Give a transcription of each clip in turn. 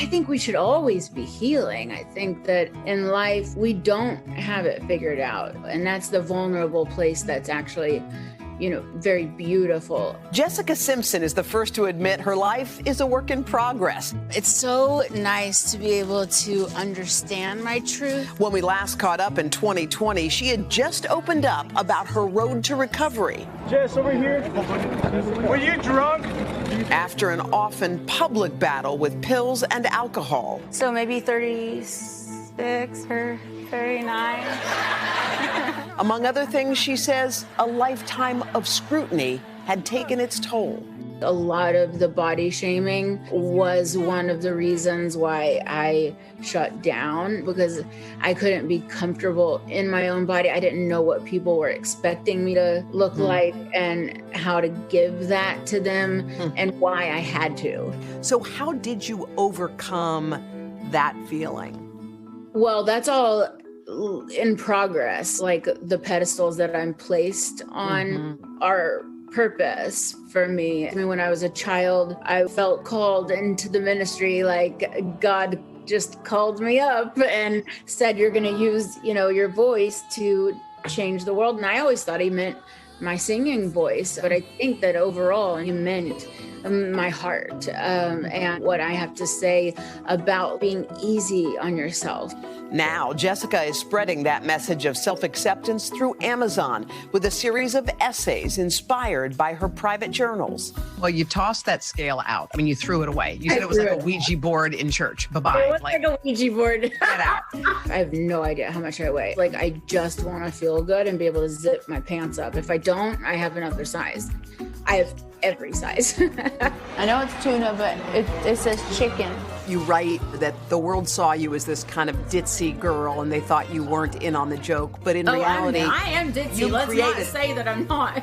I think we should always be healing. I think that in life, we don't have it figured out. And that's the vulnerable place that's actually, very beautiful. Jessica Simpson is the first to admit her life is a work in progress. It's so nice to be able to understand my truth. When we last caught up in 2020, she had just opened up about her road to recovery. Jess, over here. Were you drunk? After an often public battle with pills and alcohol. So maybe 36 or 39. Among other things, she says a lifetime of scrutiny had taken its toll. A lot of the body shaming was one of the reasons why I shut down, because I couldn't be comfortable in my own body. I didn't know what people were expecting me to look like and how to give that to them and why I had to. So how did you overcome that feeling? Well, that's all in progress. Like the pedestals that I'm placed on are purpose for me. I mean, when I was a child, I felt called into the ministry, like God just called me up and said, you're going to use, your voice to change the world. And I always thought he meant my singing voice, but I think that overall he meant my heart and what I have to say about being easy on yourself. Now, Jessica is spreading that message of self-acceptance through Amazon with a series of essays inspired by her private journals. Well, you tossed that scale out. I mean, you threw it away. You said it was like a Ouija board in church. Bye-bye. It was like a Ouija board. Get out. I have no idea how much I weigh. Like, I just want to feel good and be able to zip my pants up. If I don't, I have another size. I have every size. I know it's tuna, but it says chicken. You write that the world saw you as this kind of ditzy girl and they thought you weren't in on the joke, but in reality, I am ditzy. Let's not say that I'm not.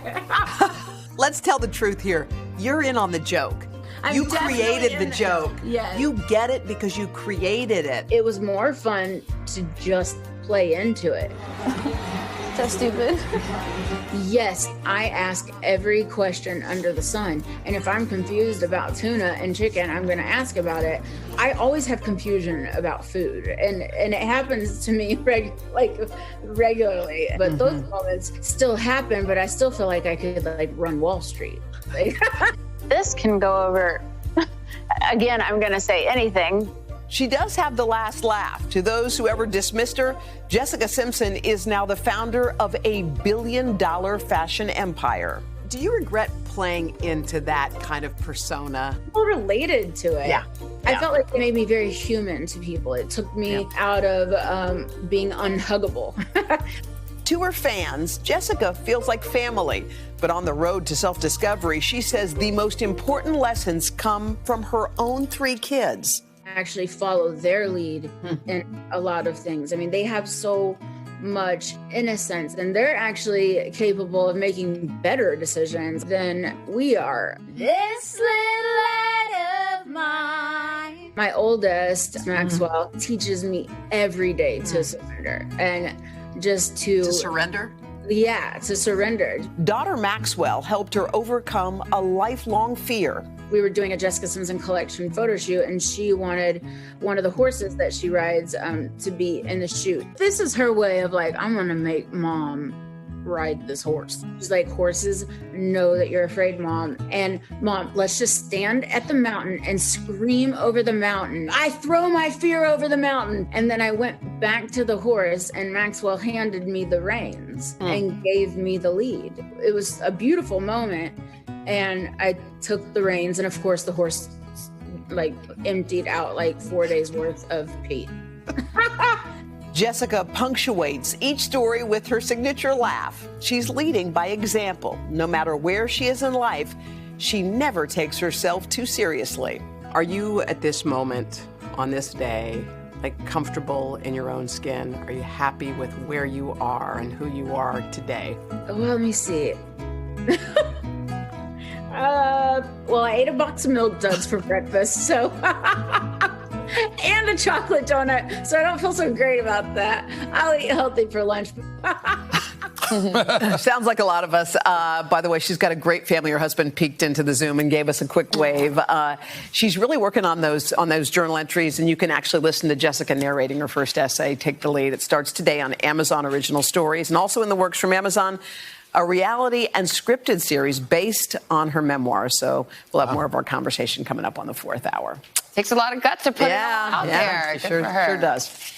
Let's tell the truth here. You're in on the joke. You created the joke. Yes. You get it because you created it. It was more fun to just play into it. So stupid. Yes, I ask every question under the sun. And if I'm confused about tuna and chicken, I'm going to ask about it. I always have confusion about food. And it happens to me regularly. But those moments still happen, but I still feel like I could run Wall Street. This can go over, again, I'm going to say anything. She does have the last laugh. To those who ever dismissed her, Jessica Simpson is now the founder of a billion-dollar fashion empire. Do you regret playing into that kind of persona? People related to it. Yeah. I felt like it made me very human to people. It took me out of being unhuggable. To her fans, Jessica feels like family. But on the road to self-discovery, she says the most important lessons come from her own 3 kids. Actually follow their lead in a lot of things. I mean, they have so much innocence and they're actually capable of making better decisions than we are. This little light of mine. My oldest, Maxwell, teaches me every day to surrender and just to surrender? Yeah, to surrender. Daughter Maxwell helped her overcome a lifelong fear. We were doing a Jessica Simpson collection photo shoot, and she wanted one of the horses that she rides to be in the shoot. This is her way of I'm going to make Mom ride this horse. She's like, horses know that you're afraid, Mom. And Mom, let's just stand at the mountain and scream over the mountain. I throw my fear over the mountain. And then I went back to the horse and Maxwell handed me the reins and gave me the lead. It was a beautiful moment. And I took the reins and of course the horse emptied out 4 days worth of pee. Jessica punctuates each story with her signature laugh. She's leading by example. No matter where she is in life, she never takes herself too seriously. Are you at this moment, on this day, comfortable in your own skin? Are you happy with where you are and who you are today? Well, let me see. Well, I ate a box of Milk Duds for breakfast, so... and a chocolate donut, so I don't feel so great about that. I'll eat healthy for lunch. Sounds like a lot of us. By the way, she's got a great family. Her husband peeked into the Zoom and gave us a quick wave. She's really working on those journal entries, and you can actually listen to Jessica narrating her first essay, Take the Lead. It starts today on Amazon Original Stories, and also in the works from Amazon, a reality and scripted series based on her memoir. So we'll have more of our conversation coming up on the 4th hour. Takes a lot of guts to put it out there. Sure does.